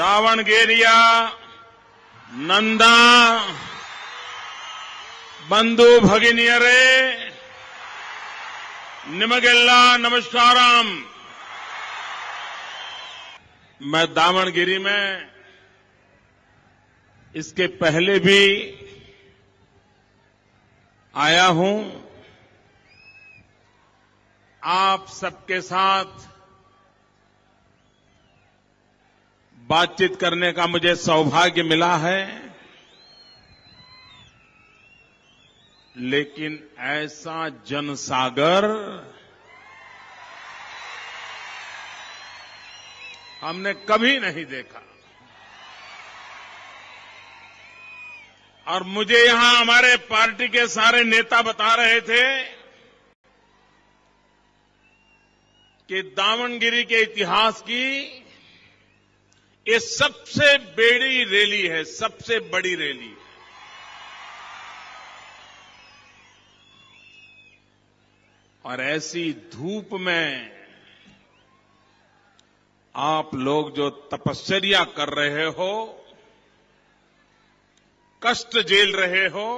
दावणगेरिया नंदा बंधु भगिनियरे निमगेल्ला नमस्कारम। मैं दावणगिरी में इसके पहले भी आया हूं। आप सबके साथ बातचीत करने का मुझे सौभाग्य मिला है, लेकिन ऐसा जनसागर हमने कभी नहीं देखा। और मुझे यहां हमारे पार्टी के सारे नेता बता रहे थे कि दावणगिरी के इतिहास की ये सबसे बड़ी रैली है, सबसे बड़ी रैली। और ऐसी धूप में आप लोग जो तपस्या कर रहे हो, कष्ट झेल रहे हो,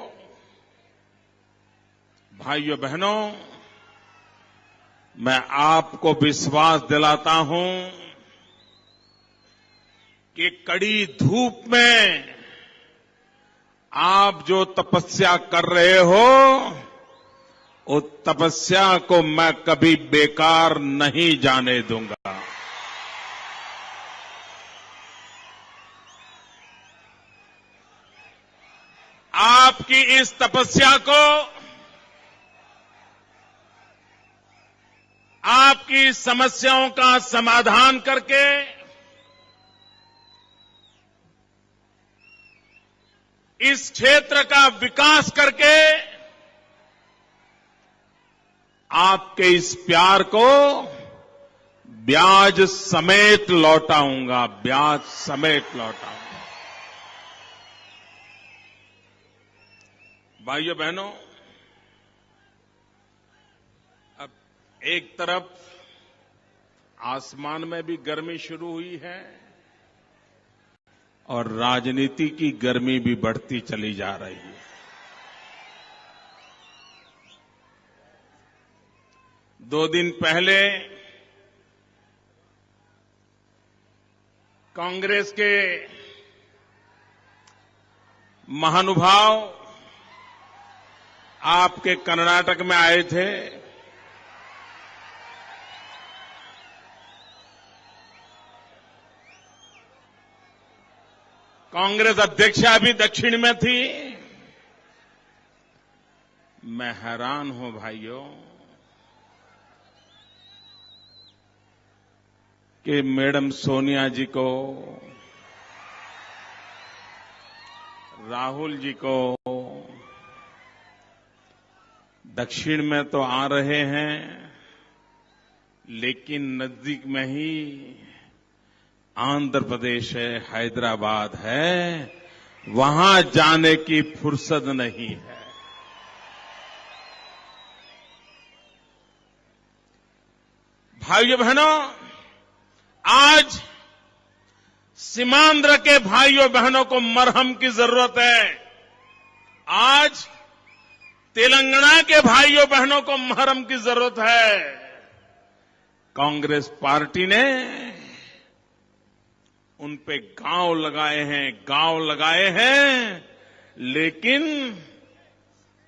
भाइयों बहनों, मैं आपको विश्वास दिलाता हूं कि कड़ी धूप में आप जो तपस्या कर रहे हो, उस तपस्या को मैं कभी बेकार नहीं जाने दूंगा। आपकी इस तपस्या को, आपकी समस्याओं का समाधान करके इस क्षेत्र का विकास करके आपके इस प्यार को ब्याज समेत लौटाऊंगा, ब्याज समेत लौटाऊंगा। भाइयों बहनों, अब एक तरफ आसमान में भी गर्मी शुरू हुई है और राजनीति की गर्मी भी बढ़ती चली जा रही है। दो दिन पहले कांग्रेस के महानुभाव आपके कर्नाटक में आए थे। कांग्रेस अध्यक्षा भी दक्षिण में थी। मैं हैरान हूं भाइयों कि मैडम सोनिया जी को, राहुल जी को दक्षिण में तो आ रहे हैं, लेकिन नजदीक में ही आंध्र प्रदेश है, हैदराबाद है, वहां जाने की फुर्सत नहीं है। भाइयों बहनों, आज सीमांध्र के भाइयों बहनों को मरहम की जरूरत है। आज तेलंगाना के भाइयों बहनों को मरहम की जरूरत है। कांग्रेस पार्टी ने उन पे गांव लगाए हैं, लेकिन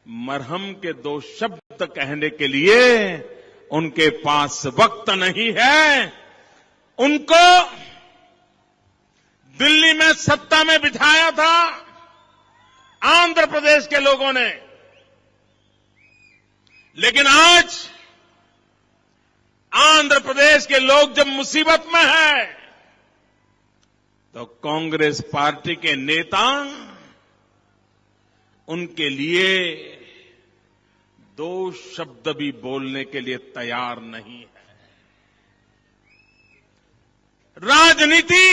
मरहम के दो शब्द कहने के लिए उनके पास वक्त नहीं है। उनको दिल्ली में सत्ता में बिठाया था आंध्र प्रदेश के लोगों ने, लेकिन आज आंध्र प्रदेश के लोग जब मुसीबत में हैं, तो कांग्रेस पार्टी के नेता उनके लिए दो शब्द भी बोलने के लिए तैयार नहीं है। राजनीति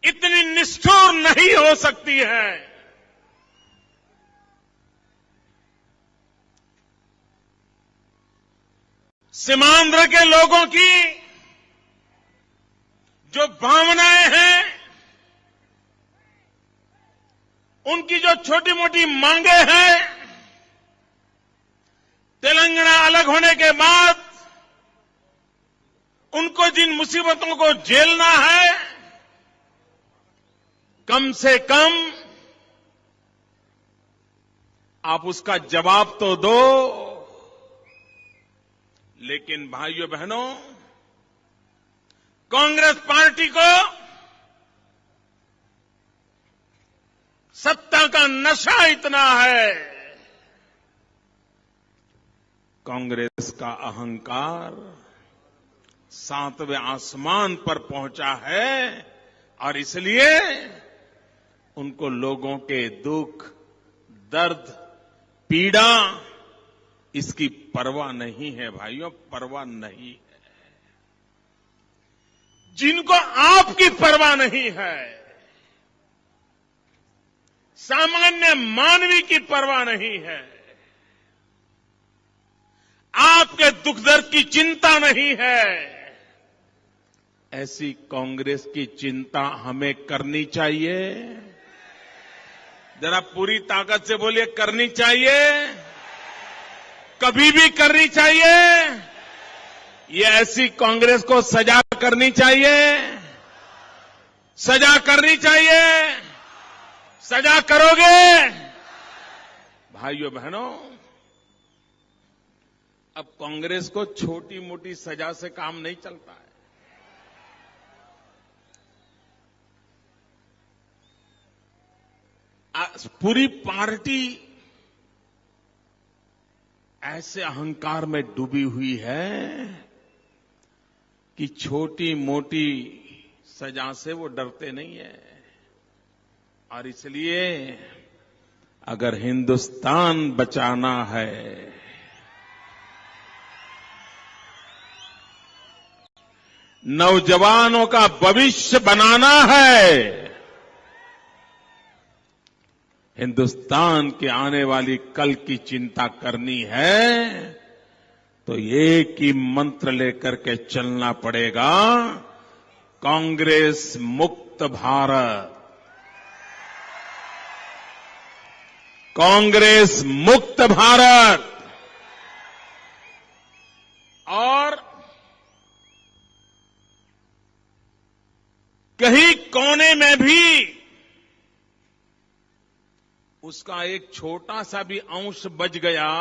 इतनी निष्ठुर नहीं हो सकती है। सीमांध्र के लोगों की जो उनकी जो छोटी मोटी मांगे हैं, तेलंगाना अलग होने के बाद उनको जिन मुसीबतों को झेलना है, कम से कम आप उसका जवाब तो दो। लेकिन भाइयों बहनों, कांग्रेस पार्टी को सत्ता का नशा इतना है, कांग्रेस का अहंकार 7वें आसमान पर पहुंचा है और इसलिए उनको लोगों के दुख, दर्द, पीड़ा इसकी परवाह नहीं है। भाइयों, परवाह नहीं है। जिनको आपकी परवाह नहीं है, सामान्य मानवी की परवाह नहीं है, आपके दुख दर्द की चिंता नहीं है, ऐसी कांग्रेस की चिंता हमें करनी चाहिए। जरा पूरी ताकत से बोलिए, करनी चाहिए, कभी भी करनी चाहिए। ये ऐसी कांग्रेस को सजा करनी चाहिए, सजा करनी चाहिए। सजा करोगे? भाइयों बहनों, अब कांग्रेस को छोटी मोटी सजा से काम नहीं चलता है। पूरी पार्टी ऐसे अहंकार में डूबी हुई है कि छोटी मोटी सजा से वो डरते नहीं है। और इसलिए अगर हिंदुस्तान बचाना है, नौजवानों का भविष्य बनाना है, हिंदुस्तान के आने वाली कल की चिंता करनी है, तो एक ही मंत्र लेकर के चलना पड़ेगा, कांग्रेस मुक्त भारत। कांग्रेस मुक्त भारत। और कहीं कोने में भी उसका एक छोटा सा भी अंश बच गया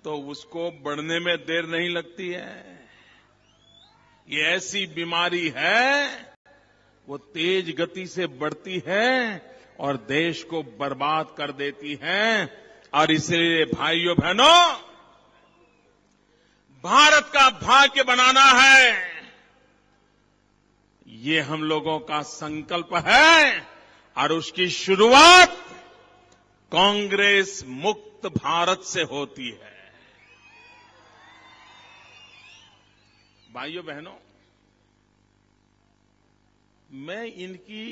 तो उसको बढ़ने में देर नहीं लगती है। ये ऐसी बीमारी है, वो तेज गति से बढ़ती है और देश को बर्बाद कर देती है। और इसलिए भाइयों बहनों, भारत का भाग्य बनाना है, ये हम लोगों का संकल्प है। और उसकी शुरुआत कांग्रेस मुक्त भारत से होती है। भाइयों बहनों, मैं इनकी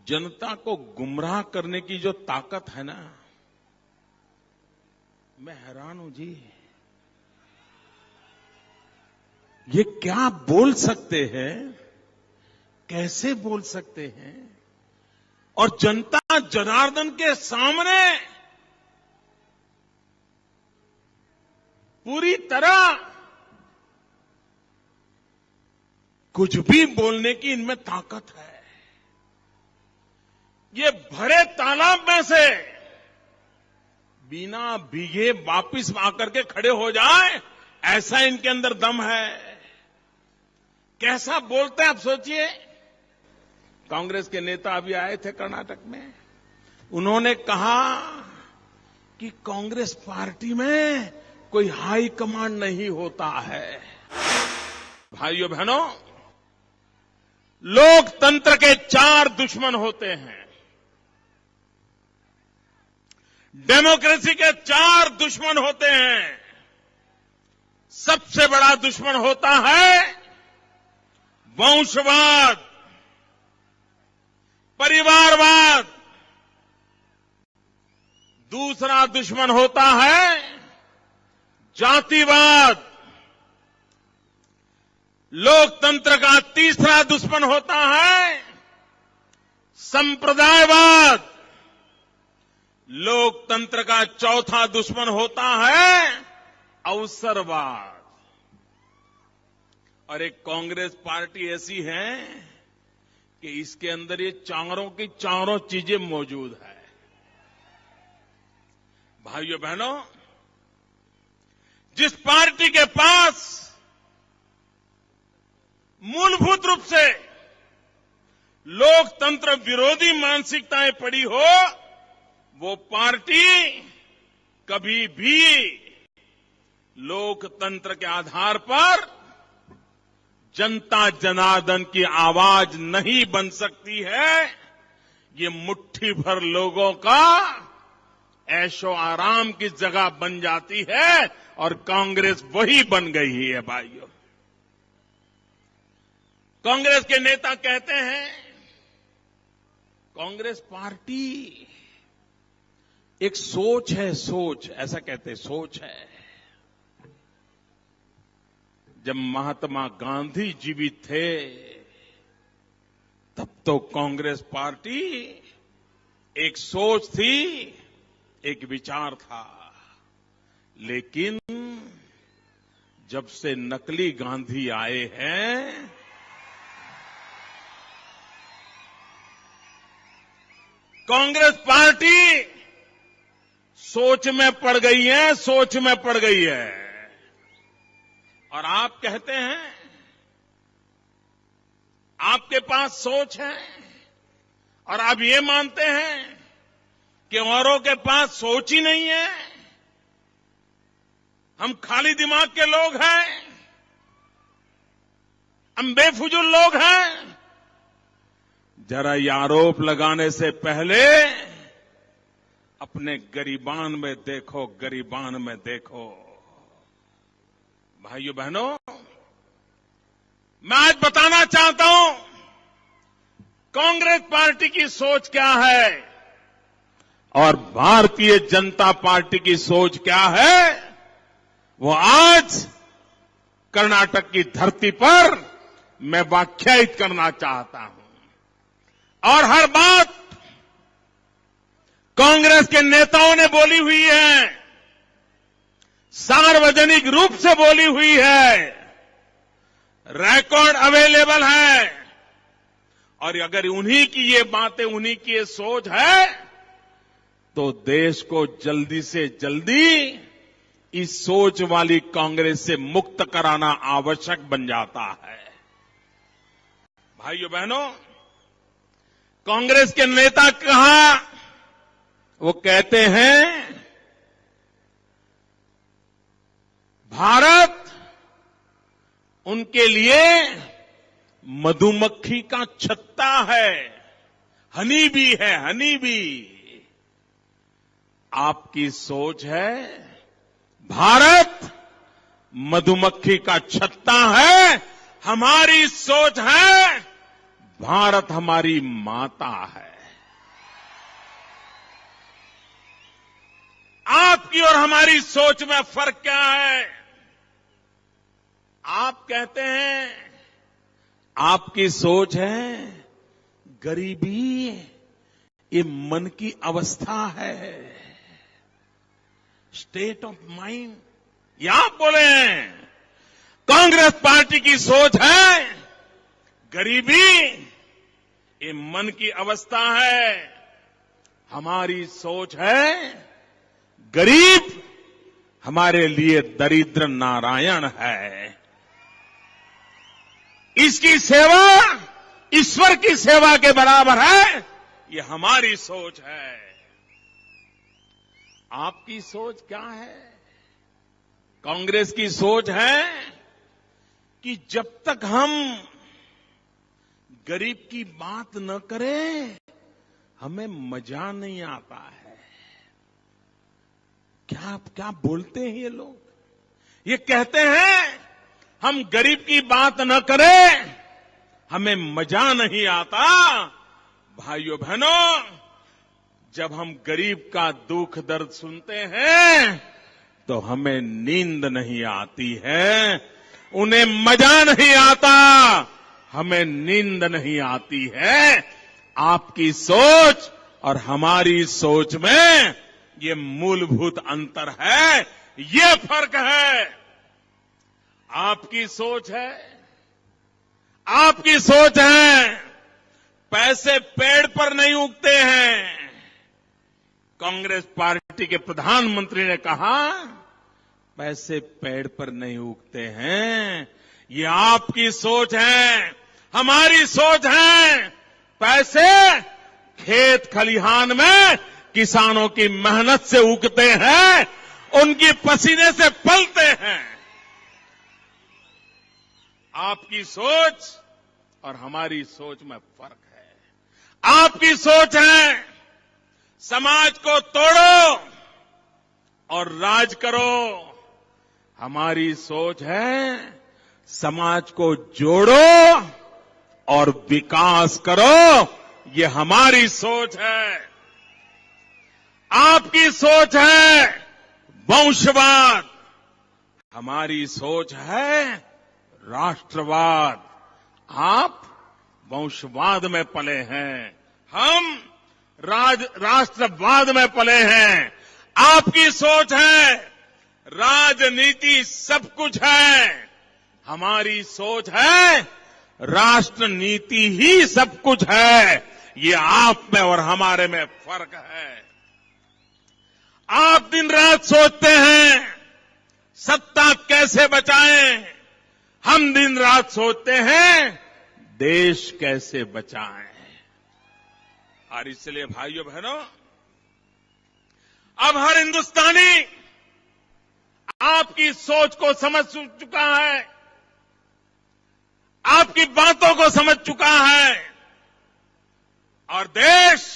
जनता को गुमराह करने की जो ताकत है ना, मैं हैरान हूं जी। ये क्या बोल सकते हैं, कैसे बोल सकते हैं, और जनता जनार्दन के सामने पूरी तरह कुछ भी बोलने की इनमें ताकत है। ये भरे तालाब में से बिना भीगे वापिस आकर के खड़े हो जाए, ऐसा इनके अंदर दम है। कैसा बोलते हैं आप सोचिए। कांग्रेस के नेता अभी आए थे कर्नाटक में, उन्होंने कहा कि कांग्रेस पार्टी में कोई हाई कमांड नहीं होता है। भाइयों बहनों, लोकतंत्र के 4 दुश्मन होते हैं, डेमोक्रेसी के 4 दुश्मन होते हैं। सबसे बड़ा दुश्मन होता है वंशवाद, परिवारवाद। दूसरा दुश्मन होता है जातिवाद। लोकतंत्र का तीसरा दुश्मन होता है संप्रदायवाद लोकतंत्र का चौथा दुश्मन होता है अवसरवाद। और एक कांग्रेस पार्टी ऐसी है कि इसके अंदर ये चारों की चारों चीजें मौजूद है। भाइयों बहनों, जिस पार्टी के पास मूलभूत रूप से लोकतंत्र विरोधी मानसिकताएं पड़ी हो, वो पार्टी कभी भी लोकतंत्र के आधार पर जनता जनार्दन की आवाज नहीं बन सकती है। ये मुट्ठी भर लोगों का ऐशो आराम की जगह बन जाती है और कांग्रेस वही बन गई है। भाइयों, कांग्रेस के नेता कहते हैं कांग्रेस पार्टी एक सोच है, सोच, ऐसा कहते हैं, सोच है। जब महात्मा गांधी जीवित थे तब तो कांग्रेस पार्टी एक सोच थी, एक विचार था। लेकिन जब से नकली गांधी आए हैं, कांग्रेस पार्टी सोच में पड़ गई है, सोच में पड़ गई है। और आप कहते हैं आपके पास सोच है और आप ये मानते हैं कि औरों के पास सोच ही नहीं है, हम खाली दिमाग के लोग हैं, हम बेफुजुल लोग हैं। जरा ये आरोप लगाने से पहले अपने गरीबान में देखो, गरीबान में देखो। भाइयों बहनों, मैं आज बताना चाहता हूं कांग्रेस पार्टी की सोच क्या है और भारतीय जनता पार्टी की सोच क्या है। वो आज कर्नाटक की धरती पर मैं व्याख्यायित करना चाहता हूं। और हर बात कांग्रेस के नेताओं ने बोली हुई है, सार्वजनिक रूप से बोली हुई है, रिकॉर्ड अवेलेबल है। और अगर उन्हीं की ये बातें, उन्हीं की ये सोच है, तो देश को जल्दी से जल्दी इस सोच वाली कांग्रेस से मुक्त कराना आवश्यक बन जाता है। भाइयों बहनों, कांग्रेस के नेता कहा, वो कहते हैं भारत उनके लिए मधुमक्खी का छत्ता है, हनी भी है, हनी भी। आपकी सोच है भारत मधुमक्खी का छत्ता है, हमारी सोच है भारत हमारी माता है। आपकी और हमारी सोच में फर्क क्या है? आप कहते हैं आपकी सोच है गरीबी ये मन की अवस्था है, स्टेट ऑफ माइंड। ये आप बोले हैं। कांग्रेस पार्टी की सोच है गरीबी ये मन की अवस्था है, हमारी सोच है गरीब हमारे लिए दरिद्र नारायण है। इसकी सेवा ईश्वर की सेवा के बराबर है, ये हमारी सोच है। आपकी सोच क्या है? कांग्रेस की सोच है कि जब तक हम गरीब की बात न करें हमें मजा नहीं आता है। क्या बोलते हैं ये लोग? ये कहते हैं हम गरीब की बात न करें हमें मजा नहीं आता। भाइयों बहनों, जब हम गरीब का दुख दर्द सुनते हैं तो हमें नींद नहीं आती है, उन्हें मजा नहीं आता, हमें नींद नहीं आती है। आपकी सोच और हमारी सोच में ये मूलभूत अंतर है, ये फर्क है। आपकी सोच है पैसे पेड़ पर नहीं उगते हैं। कांग्रेस पार्टी के प्रधानमंत्री ने कहा पैसे पेड़ पर नहीं उगते हैं। ये आपकी सोच है। हमारी सोच है पैसे खेत खलिहान में किसानों की मेहनत से उगते हैं, उनकी पसीने से पलते हैं। आपकी सोच और हमारी सोच में फर्क है। आपकी सोच है समाज को तोड़ो और राज करो। हमारी सोच है समाज को जोड़ो और विकास करो। ये हमारी सोच है। आपकी सोच है वंशवाद, हमारी सोच है राष्ट्रवाद। आप वंशवाद में पले हैं, हम राष्ट्रवाद में पले हैं। आपकी सोच है राजनीति सब कुछ है, हमारी सोच है राष्ट्र नीति ही सब कुछ है। ये आप में और हमारे में फर्क है। आप दिन रात सोचते हैं सत्ता कैसे बचाएं, हम दिन रात सोचते हैं देश कैसे बचाएं। और इसलिए भाइयों बहनों, अब हर हिंदुस्तानी आपकी सोच को समझ चुका है, आपकी बातों को समझ चुका है और देश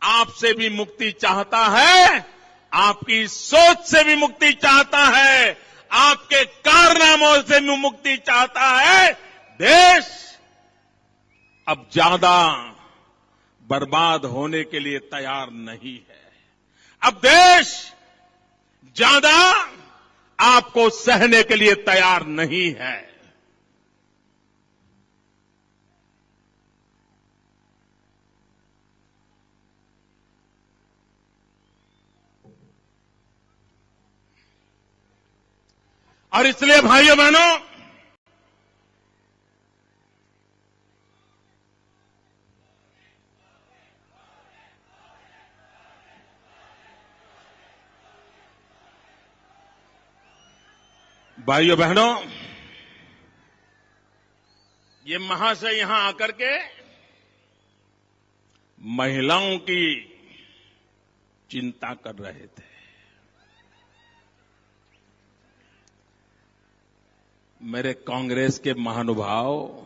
आपसे भी मुक्ति चाहता है, आपकी सोच से भी मुक्ति चाहता है, आपके कारनामों से भी मुक्ति चाहता है। देश अब ज्यादा बर्बाद होने के लिए तैयार नहीं है। अब देश ज्यादा आपको सहने के लिए तैयार नहीं है। और इसलिए भाइयों बहनों, ये महाशय यहां आकर के महिलाओं की चिंता कर रहे थे। मेरे कांग्रेस के महानुभाव,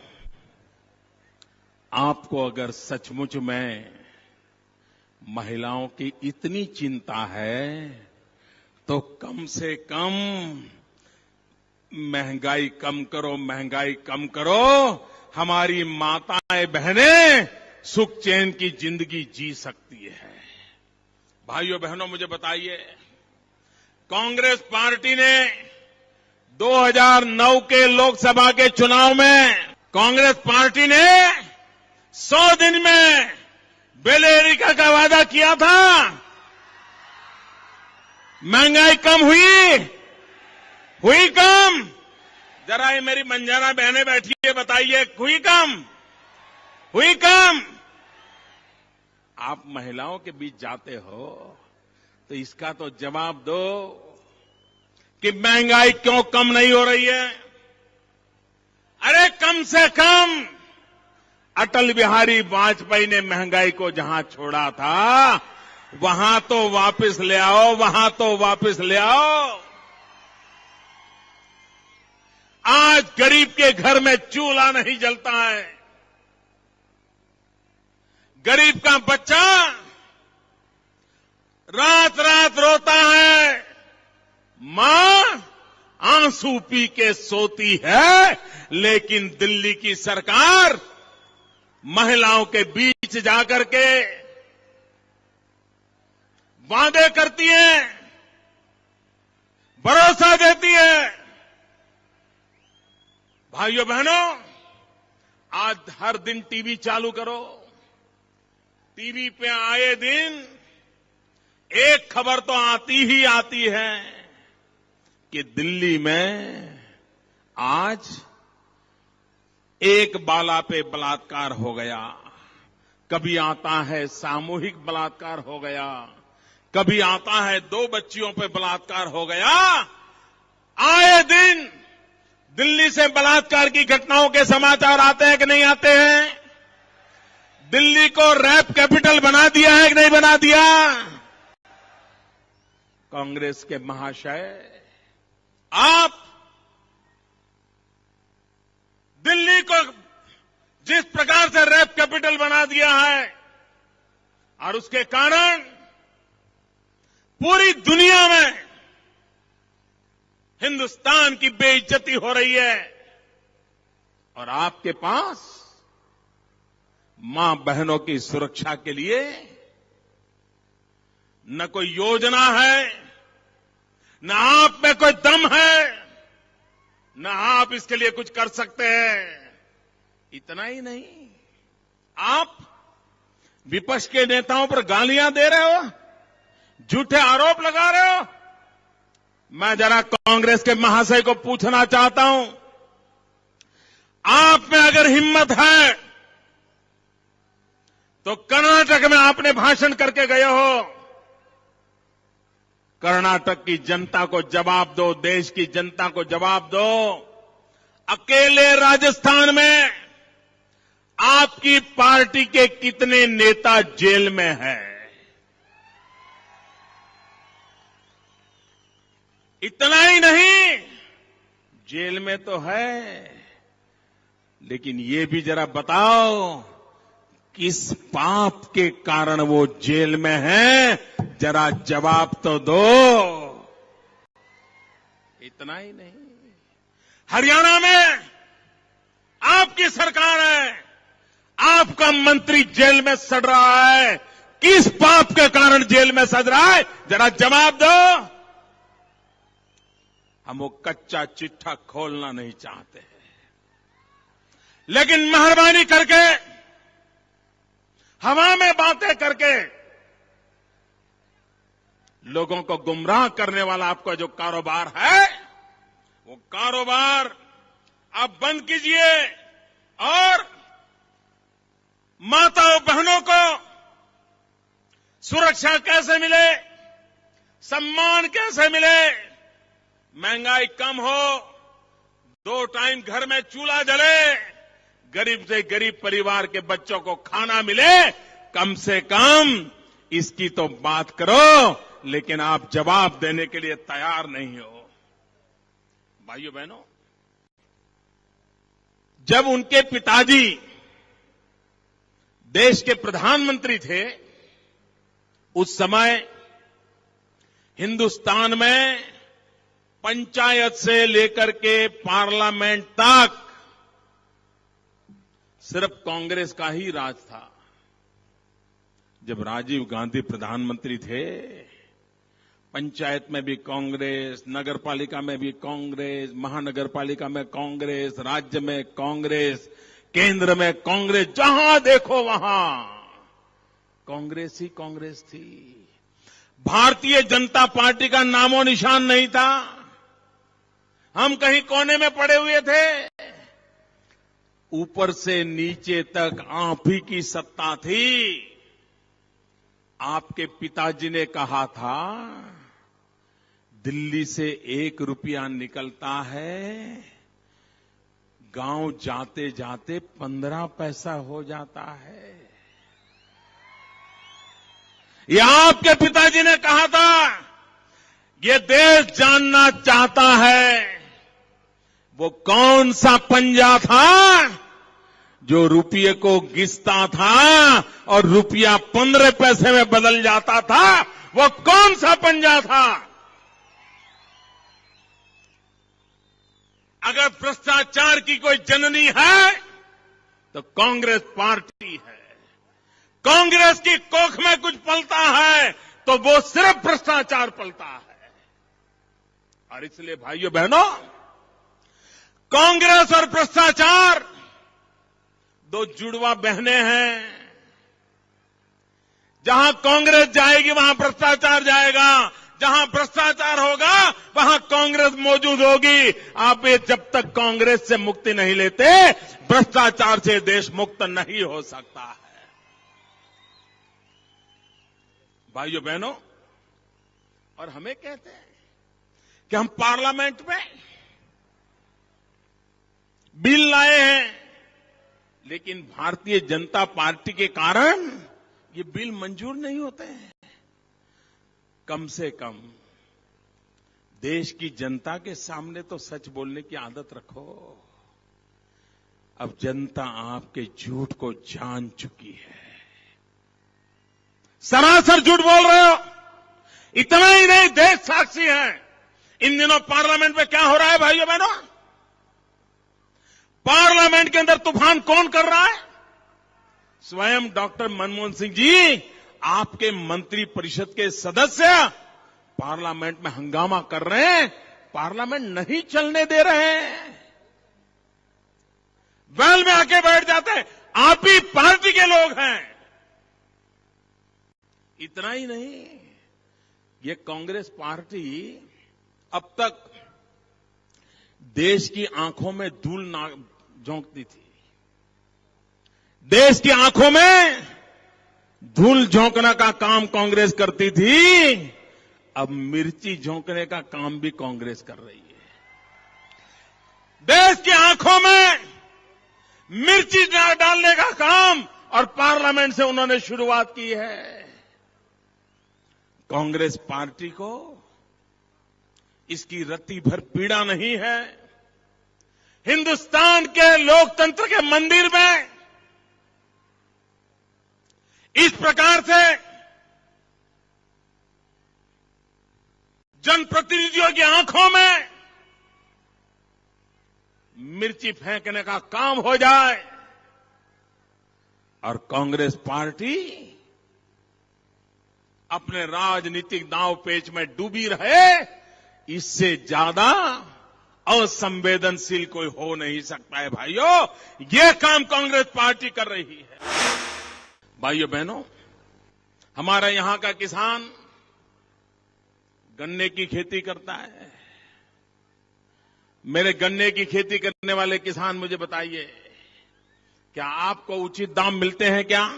आपको अगर सचमुच में महिलाओं की इतनी चिंता है तो कम से कम महंगाई कम करो, महंगाई कम करो। हमारी माताएं बहनें सुख चैन की जिंदगी जी सकती है। भाइयों बहनों, मुझे बताइए, कांग्रेस पार्टी ने 2009 के लोकसभा के चुनाव में कांग्रेस पार्टी ने 100 दिन में बेलेरिका का वादा किया था। महंगाई कम हुई कम? जरा ये मेरी बंजारा बहनें बैठी है, बताइए हुई कम? आप महिलाओं के बीच जाते हो तो इसका तो जवाब दो कि महंगाई क्यों कम नहीं हो रही है। अरे कम से कम अटल बिहारी वाजपेयी ने महंगाई को जहां छोड़ा था वहां तो वापस ले आओ। आज गरीब के घर में चूल्हा नहीं जलता है। गरीब का बच्चा रात रात रोता है, मां आंसू पी के सोती है। लेकिन दिल्ली की सरकार महिलाओं के बीच जाकर के वादे करती है, भरोसा देती है। भाइयों बहनों, आज हर दिन टीवी चालू करो, टीवी पे आए दिन एक खबर तो आती ही आती है कि दिल्ली में आज एक बाला पे बलात्कार हो गया, कभी आता है सामूहिक बलात्कार हो गया, कभी आता है 2 बच्चियों पे बलात्कार हो गया। आए दिन दिल्ली से बलात्कार की घटनाओं के समाचार आते हैं कि नहीं आते हैं? दिल्ली को रेप कैपिटल बना दिया है कि नहीं बना दिया? कांग्रेस के महाशय, आप दिल्ली को जिस प्रकार से रेप कैपिटल बना दिया है और उसके कारण पूरी दुनिया में हिंदुस्तान की बेइज्जती हो रही है, और आपके पास मां बहनों की सुरक्षा के लिए न कोई योजना है, न आप में कोई दम है, न आप इसके लिए कुछ कर सकते हैं। इतना ही नहीं, आप विपक्ष के नेताओं पर गालियां दे रहे हो, झूठे आरोप लगा रहे हो। मैं जरा कांग्रेस के महाशय को पूछना चाहता हूं, आप में अगर हिम्मत है तो कर्नाटक में आपने भाषण करके गए हो, कर्नाटक की जनता को जवाब दो, देश की जनता को जवाब दो। अकेले राजस्थान में आपकी पार्टी के कितने नेता जेल में हैं? इतना ही नहीं, जेल में तो है, लेकिन ये भी जरा बताओ किस पाप के कारण वो जेल में है, जरा जवाब तो दो। इतना ही नहीं, हरियाणा में आपकी सरकार है, आपका मंत्री जेल में सड़ रहा है, किस पाप के कारण जेल में सड़ रहा है, जरा जवाब दो। हम वो कच्चा चिट्ठा खोलना नहीं चाहते हैं, लेकिन मेहरबानी करके हवा में बातें करके लोगों को गुमराह करने वाला आपका जो कारोबार है, वो कारोबार आप बंद कीजिए और माताओं बहनों को सुरक्षा कैसे मिले, सम्मान कैसे मिले, महंगाई कम हो, 2 टाइम घर में चूल्हा जले, गरीब से गरीब परिवार के बच्चों को खाना मिले, कम से कम इसकी तो बात करो। लेकिन आप जवाब देने के लिए तैयार नहीं हो। भाइयों बहनों, जब उनके पिताजी देश के प्रधानमंत्री थे, उस समय हिंदुस्तान में पंचायत से लेकर के पार्लियामेंट तक सिर्फ कांग्रेस का ही राज था। जब राजीव गांधी प्रधानमंत्री थे, पंचायत में भी कांग्रेस, नगरपालिका में भी कांग्रेस, महानगरपालिका में कांग्रेस, राज्य में कांग्रेस, केंद्र में कांग्रेस, जहां देखो वहां कांग्रेस ही कांग्रेस थी। भारतीय जनता पार्टी का नामो निशान नहीं था। हम कहीं कोने में पड़े हुए थे। ऊपर से नीचे तक आप ही की सत्ता थी। आपके पिताजी ने कहा था, दिल्ली से 1 रुपया निकलता है, गांव जाते जाते 15 पैसा हो जाता है। ये आपके पिताजी ने कहा था। ये देश जानना चाहता है वो कौन सा पंजा था जो रुपये को घिसता था और रुपया 15 पैसे में बदल जाता था। वो कौन सा पंजा था? अगर भ्रष्टाचार की कोई जननी है तो कांग्रेस पार्टी है। कांग्रेस की कोख में कुछ पलता है तो वो सिर्फ भ्रष्टाचार पलता है। और इसलिए भाइयों बहनों, कांग्रेस और भ्रष्टाचार 2 जुड़वा बहनें हैं। जहां कांग्रेस जाएगी वहां भ्रष्टाचार जाएगा, जहां भ्रष्टाचार होगा वहां कांग्रेस मौजूद होगी। आप ये जब तक कांग्रेस से मुक्ति नहीं लेते, भ्रष्टाचार से देश मुक्त नहीं हो सकता है। भाइयों बहनों, और हमें कहते हैं कि हम पार्लियामेंट में बिल लाए हैं, लेकिन भारतीय जनता पार्टी के कारण ये बिल मंजूर नहीं होते हैं। कम से कम देश की जनता के सामने तो सच बोलने की आदत रखो। अब जनता आपके झूठ को जान चुकी है, सरासर झूठ बोल रहे हो। इतना ही नहीं, देश साक्षी है। इन दिनों पार्लियामेंट में क्या हो रहा है भाइयों बहनों? पार्लियामेंट के अंदर तूफान कौन कर रहा है? स्वयं डॉक्टर मनमोहन सिंह जी, आपके मंत्री परिषद के सदस्य पार्लियामेंट में हंगामा कर रहे हैं, पार्लियामेंट नहीं चलने दे रहे हैं। वेल में आके बैठ जाते हैं, आप ही पार्टी के लोग हैं। इतना ही नहीं, ये कांग्रेस पार्टी अब तक देश की आंखों में धूल झोंकती थी। देश की आंखों में धूल झोंकने का काम कांग्रेस करती थी, अब मिर्ची झोंकने का काम भी कांग्रेस कर रही है। देश की आंखों में मिर्ची डालने का काम और पार्लियामेंट से उन्होंने शुरुआत की है। कांग्रेस पार्टी को इसकी रत्ती भर पीड़ा नहीं है। हिंदुस्तान के लोकतंत्र के मंदिर में इस प्रकार से जनप्रतिनिधियों की आंखों में मिर्ची फेंकने का काम हो जाए और कांग्रेस पार्टी अपने राजनीतिक दांव पेच में डूबी रहे, इससे ज्यादा असंवेदनशील कोई हो नहीं सकता है। भाइयों, ये काम कांग्रेस पार्टी कर रही है। भाइयों बहनों, हमारा यहां का किसान गन्ने की खेती करता है। मेरे गन्ने की खेती करने वाले किसान मुझे बताइए, क्या आपको उचित दाम मिलते हैं क्या?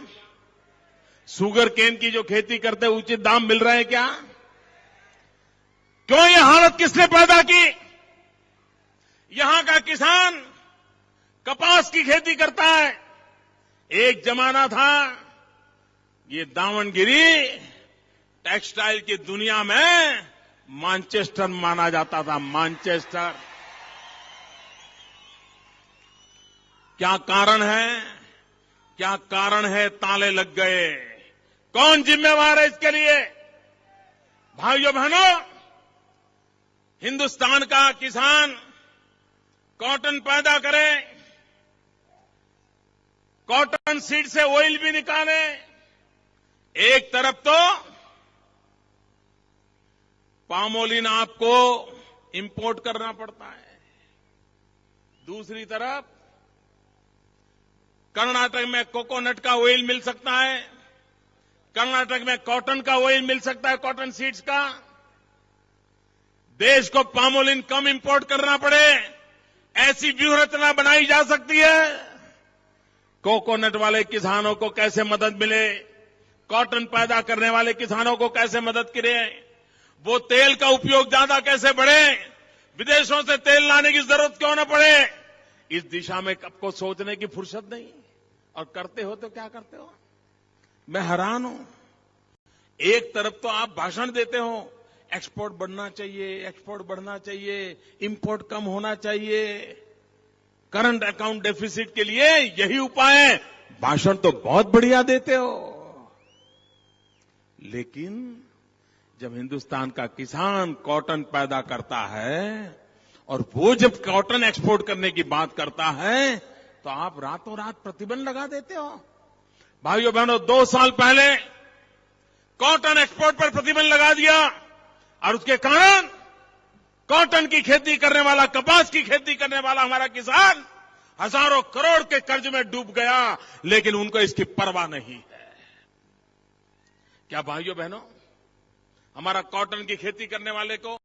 शुगर केन की जो खेती करते हैं उचित दाम मिल रहे हैं क्या? क्यों ये हालत किसने पैदा की? यहां का किसान कपास की खेती करता है। एक जमाना था ये दावणगिरी टेक्सटाइल की दुनिया में मैनचेस्टर माना जाता था, मैनचेस्टर। क्या कारण है? क्या कारण है ताले लग गए? कौन जिम्मेवार है इसके लिए? भाइयों बहनों, हिंदुस्तान का किसान कॉटन पैदा करे, कॉटन सीड से ऑयल भी निकाले। एक तरफ तो पामोलिन आपको इंपोर्ट करना पड़ता है, दूसरी तरफ कर्नाटक में कोकोनट का ऑयल मिल सकता है, कर्नाटक में कॉटन का ऑयल मिल सकता है, कॉटन सीड्स का। देश को पामोलिन कम इंपोर्ट करना पड़े, ऐसी व्यूह रचना बनाई जा सकती है। कोकोनट वाले किसानों को कैसे मदद मिले, कॉटन पैदा करने वाले किसानों को कैसे मदद करे, वो तेल का उपयोग ज्यादा कैसे बढ़े, विदेशों से तेल लाने की जरूरत क्यों न पड़े, इस दिशा में आपको सोचने की फुर्सत नहीं। और करते हो तो क्या करते हो? मैं हैरान हूं। एक तरफ तो आप भाषण देते हो, एक्सपोर्ट बढ़ना चाहिए, एक्सपोर्ट बढ़ना चाहिए, इंपोर्ट कम होना चाहिए, करंट अकाउंट डेफिसिट के लिए यही उपाय है। भाषण तो बहुत बढ़िया देते हो, लेकिन जब हिंदुस्तान का किसान कॉटन पैदा करता है और वो जब कॉटन एक्सपोर्ट करने की बात करता है तो आप रातों रात प्रतिबंध लगा देते हो। भाइयों बहनों, 2 साल पहले कॉटन एक्सपोर्ट पर प्रतिबंध लगा दिया और उसके कारण कॉटन की खेती करने वाला, कपास की खेती करने वाला हमारा किसान हजारों करोड़ के कर्ज में डूब गया, लेकिन उनको इसकी परवाह नहीं है। क्या भाइयों बहनों, हमारा कॉटन की खेती करने वाले को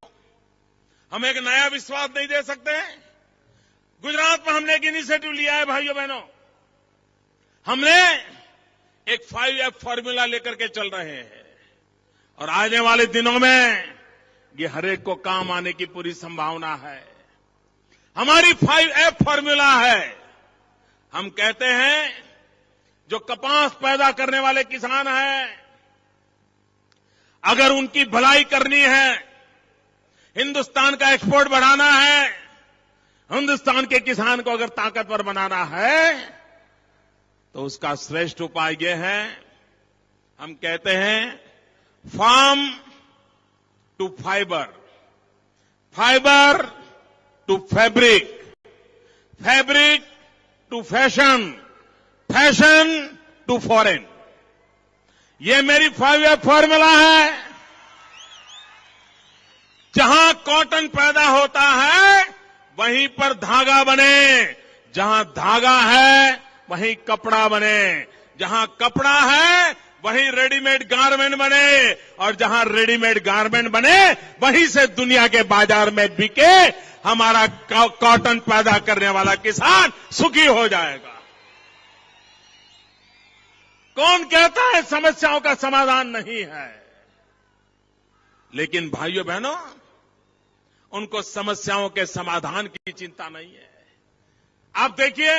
हम एक नया विश्वास नहीं दे सकते हैं? गुजरात में हमने एक इनिशिएटिव लिया है भाइयों बहनों। हमने एक 5F फॉर्मूला लेकर के चल रहे हैं और आने वाले दिनों में ये हर एक को काम आने की पूरी संभावना है। हमारी 5F फॉर्मूला है। हम कहते हैं जो कपास पैदा करने वाले किसान हैं, अगर उनकी भलाई करनी है, हिंदुस्तान का एक्सपोर्ट बढ़ाना है, हिंदुस्तान के किसान को अगर ताकतवर बनाना है, तो उसका श्रेष्ठ उपाय यह है, हम कहते हैं farm to fibre, fibre to fabric, fabric to fashion, fashion to foreign. ये मेरी 5F फॉर्मूला है। जहां कॉटन पैदा होता है वहीं पर धागा बने, जहां धागा है वहीं कपड़ा बने, जहां कपड़ा है वहीं रेडीमेड गारमेंट बने, और जहां रेडीमेड गारमेंट बने वहीं से दुनिया के बाजार में बिके हमारा कॉटन पैदा करने वाला किसान सुखी हो जाएगा। कौन कहता है समस्याओं का समाधान नहीं है? लेकिन भाइयों बहनों, उनको समस्याओं के समाधान की चिंता नहीं है। आप देखिए,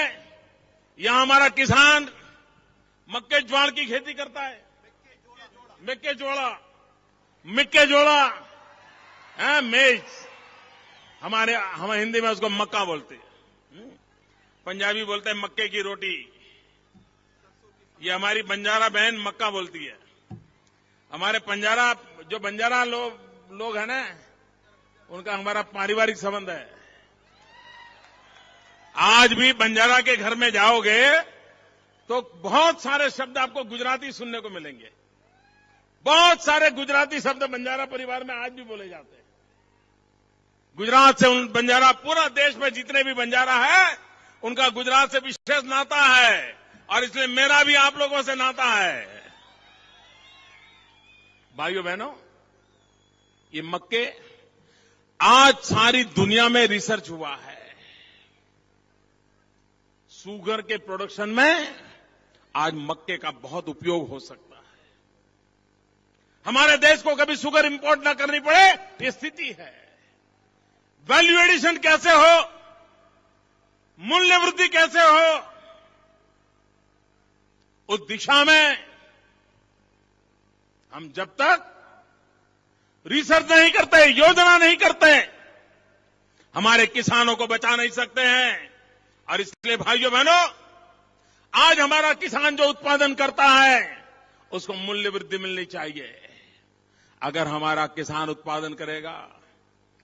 यहां हमारा किसान मक्के ज्वार की खेती करता है। मेज, हम हिंदी में उसको मक्का बोलते हैं, पंजाबी बोलते हैं मक्के की रोटी। ये हमारी बंजारा बहन मक्का बोलती है। हमारे बंजारा लोग हैं ना, उनका हमारा पारिवारिक संबंध है। आज भी बंजारा के घर में जाओगे तो बहुत सारे शब्द आपको गुजराती सुनने को मिलेंगे। बहुत सारे गुजराती शब्द बंजारा परिवार में आज भी बोले जाते हैं। गुजरात से उन बंजारा, पूरा देश में जितने भी बंजारा है, उनका गुजरात से विशेष नाता है, और इसलिए मेरा भी आप लोगों से नाता है। भाइयों बहनों, ये मक्के, आज सारी दुनिया में रिसर्च हुआ है, शुगर के प्रोडक्शन में आज मक्के का बहुत उपयोग हो सकता है। हमारे देश को कभी शुगर इंपोर्ट न करनी पड़े, ये स्थिति है। वैल्यू एडिशन कैसे हो, मूल्य वृद्धि कैसे हो, उस दिशा में हम जब तक रिसर्च नहीं करते, योजना नहीं करते, हमारे किसानों को बचा नहीं सकते हैं। और इसलिए भाइयों बहनों, आज हमारा किसान जो उत्पादन करता है उसको मूल्य वृद्धि मिलनी चाहिए। अगर हमारा किसान उत्पादन करेगा,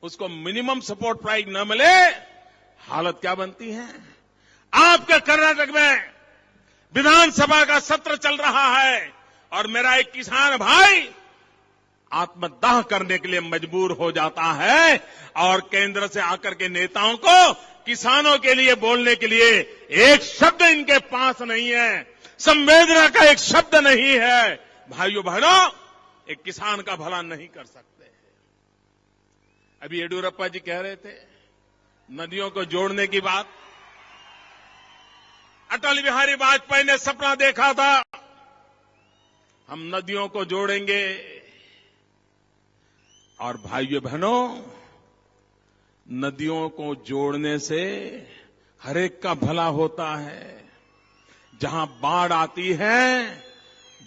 उसको मिनिमम सपोर्ट प्राइस न मिले, हालत क्या बनती है? आपके कर्नाटक में विधानसभा का सत्र चल रहा है और मेरा एक किसान भाई आत्मदाह करने के लिए मजबूर हो जाता है, और केंद्र से आकर के नेताओं को किसानों के लिए बोलने के लिए एक शब्द इनके पास नहीं है, संवेदना का एक शब्द नहीं है। भाइयों बहनों, एक किसान का भला नहीं कर सकते। अभी येडियुरप्पा जी कह रहे थे नदियों को जोड़ने की बात। अटल बिहारी वाजपेयी ने सपना देखा था, हम नदियों को जोड़ेंगे। और भाइयों बहनों, नदियों को जोड़ने से हर एक का भला होता है। जहां बाढ़ आती है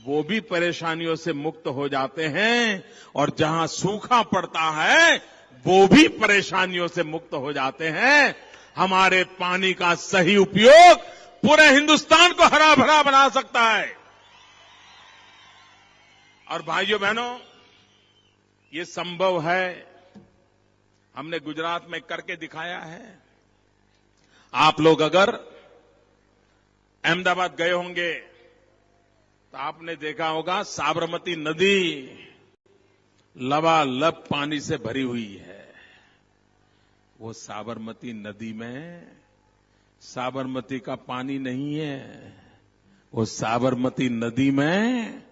वो भी परेशानियों से मुक्त हो जाते हैं, और जहां सूखा पड़ता है वो भी परेशानियों से मुक्त हो जाते हैं। हमारे पानी का सही उपयोग पूरे हिंदुस्तान को हरा भरा बना सकता है। और भाइयों बहनों, ये संभव है, हमने गुजरात में करके दिखाया है। आप लोग अगर अहमदाबाद गए होंगे तो आपने देखा होगा साबरमती नदी लबालब पानी से भरी हुई है। वो साबरमती नदी में साबरमती का पानी नहीं है, वो साबरमती नदी में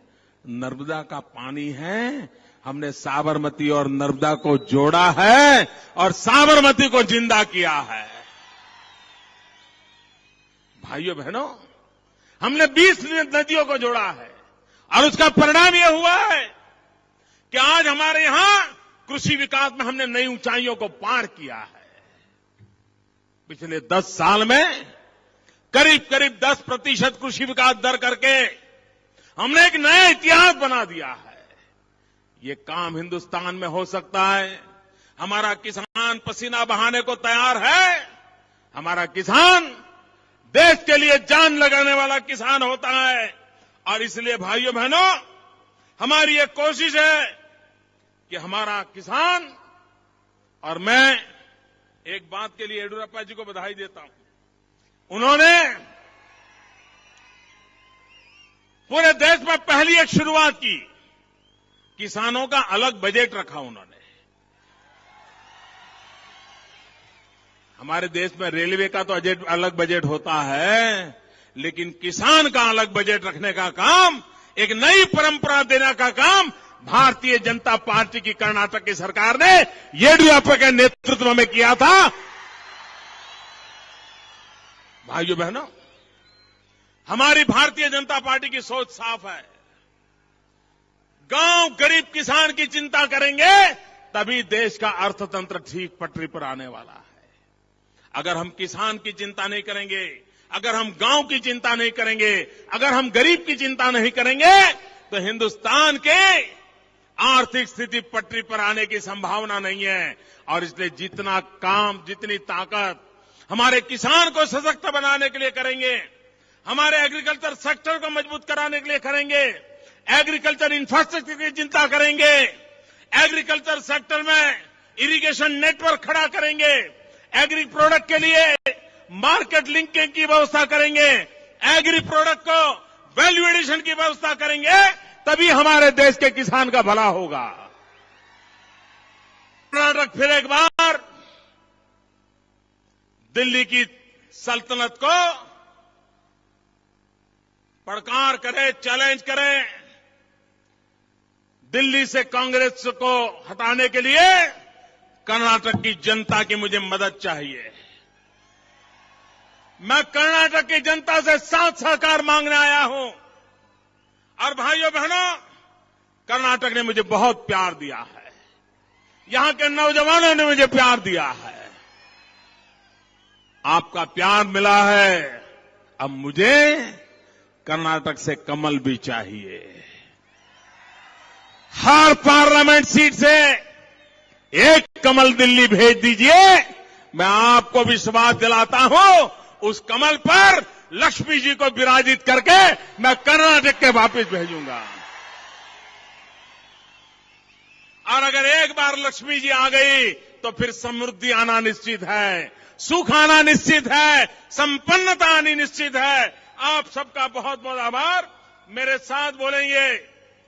नर्मदा का पानी है। हमने साबरमती और नर्मदा को जोड़ा है और साबरमती को जिंदा किया है। भाइयों बहनों, हमने 20 नदियों को जोड़ा है और उसका परिणाम यह हुआ है कि आज हमारे यहां कृषि विकास में हमने नई ऊंचाइयों को पार किया है। पिछले 10 साल में करीब करीब 10% कृषि विकास दर करके हमने एक नया इतिहास बना दिया है। ये काम हिंदुस्तान में हो सकता है। हमारा किसान पसीना बहाने को तैयार है। हमारा किसान देश के लिए जान लगाने वाला किसान होता है और इसलिए भाइयों बहनों, हमारी ये कोशिश है कि हमारा किसान, और मैं एक बात के लिए येडियुरप्पा जी को बधाई देता हूं। उन्होंने पूरे देश में पहली एक शुरुआत की, किसानों का अलग बजट रखा उन्होंने। हमारे देश में रेलवे का तो अलग बजट होता है, लेकिन किसान का अलग बजट रखने का काम, एक नई परंपरा देने का काम भारतीय जनता पार्टी की कर्नाटक की सरकार ने येडियुरप्पा के नेतृत्व में किया था। भाइयों बहनों, हमारी भारतीय जनता पार्टी की सोच साफ है। गांव गरीब किसान की चिंता करेंगे तभी देश का अर्थतंत्र ठीक पटरी पर आने वाला है। अगर हम किसान की चिंता नहीं करेंगे, अगर हम गांव की चिंता नहीं करेंगे, अगर हम गरीब की चिंता नहीं करेंगे, तो हिंदुस्तान के आर्थिक स्थिति पटरी पर आने की संभावना नहीं है। और इसलिए जितना काम, जितनी ताकत हमारे किसान को सशक्त बनाने के लिए करेंगे, हमारे एग्रीकल्चर सेक्टर को मजबूत कराने के लिए करेंगे, एग्रीकल्चर इंफ्रास्ट्रक्चर की चिंता करेंगे, एग्रीकल्चर सेक्टर में इरिगेशन नेटवर्क खड़ा करेंगे, एग्री प्रोडक्ट के लिए मार्केट लिंकिंग की व्यवस्था करेंगे, एग्री प्रोडक्ट को वैल्यू एडिशन की व्यवस्था करेंगे, तभी हमारे देश के किसान का भला होगा। कर्नाटक फिर एक बार दिल्ली की सल्तनत को पड़कार करे, चैलेंज करे। दिल्ली से कांग्रेस को हटाने के लिए कर्नाटक की जनता की मुझे मदद चाहिए। मैं कर्नाटक की जनता से साथ सहकार मांगने आया हूं। और भाइयों बहनों, कर्नाटक ने मुझे बहुत प्यार दिया है, यहां के नौजवानों ने मुझे प्यार दिया है। आपका प्यार मिला है, अब मुझे कर्नाटक से कमल भी चाहिए। हर पार्लियामेंट सीट से एक कमल दिल्ली भेज दीजिए। मैं आपको विश्वास दिलाता हूं, उस कमल पर लक्ष्मी जी को विराजित करके मैं कर्नाटक के वापस भेजूंगा। और अगर एक बार लक्ष्मी जी आ गई तो फिर समृद्धि आना निश्चित है, सुख आना निश्चित है, संपन्नता आनी निश्चित है। आप सबका बहुत बहुत आभार। मेरे साथ बोलेंगे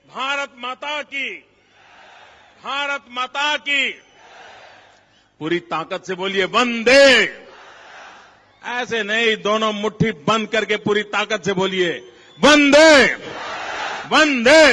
भारत माता की, भारत माता की। पूरी ताकत से बोलिए वंदे। ऐसे नहीं, दोनों मुट्ठी बंद करके पूरी ताकत से बोलिए वंदे वंदे।